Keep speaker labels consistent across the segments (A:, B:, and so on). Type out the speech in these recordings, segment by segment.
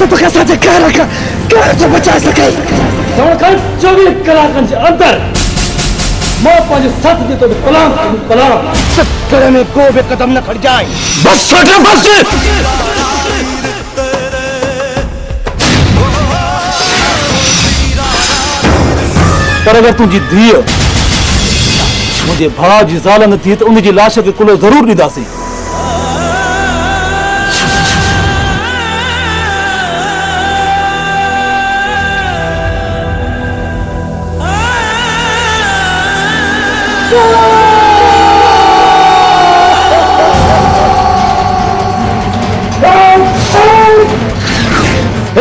A: तो कैसा कह रखा क्या तो बचा सके
B: 24 कलाकनि जे अंदर मां पंहिंजे साथ जे तो पलाम
A: चक्कर में को भी कदम न खड़ जाए
B: बस छोटे बस पर अगर तुझी धीअ मुझे भाउ जी ज़ाल न थी तो उनजी लाश के कुलो जरूर ॾींदासीं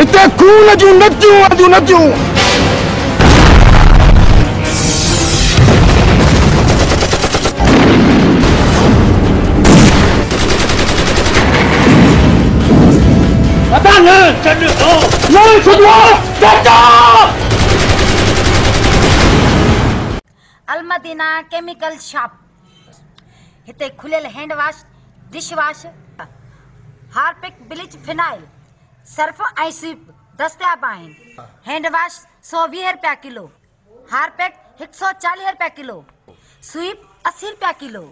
A: इतने खून जूं नदियूं
C: अलमदीना केमिकल शॉप हिते खुलियल hand wash dish wash Harpic bleach phenyl Surf ऐं सीप दस्तियाब आहिनि हैंड वॉश 120 रुपया किलो हार्पिक 140 रुपया किलो स्वीप 80 रुपया किलो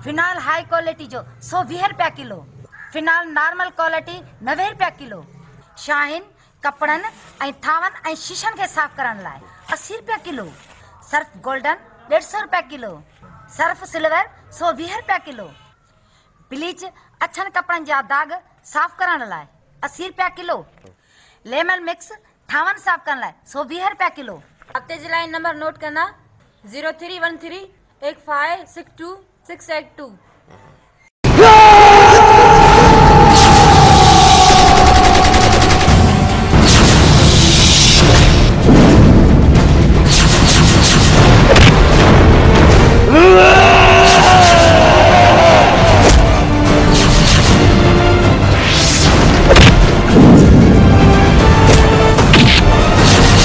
C: फिनाइल हाई क्वालिटी जो 120 रुपया किलो फिनाइल नॉर्मल क्वालिटी 90 रुपया किलो शाहीन कपड़न ऐं थावन ऐं शीशन के साफ करण लाइ 80 रुपया किलो सर्फ गोल्डन 150 रुपया किलो सर्फ सिल्वर 120 रुपया किलो ब्लीच अछन कपड़न जा दाग साफ करण लाइ 80 रुपया किलो लेमन मिक्स थावन साफ करण लाइ 120 रुपया किलो
D: हफ्ते जे लाइ नंबर नोट करना 0313 8562 682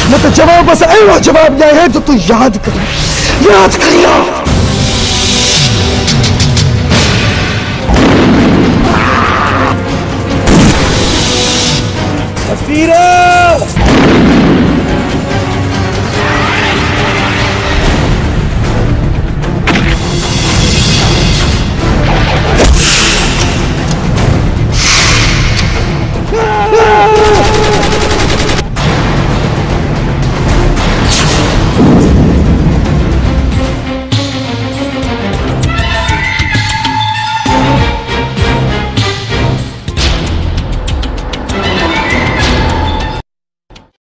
A: मैं तो जवाब बस ऐसा जवाब दिया है तो तू याद करिया
B: बशीर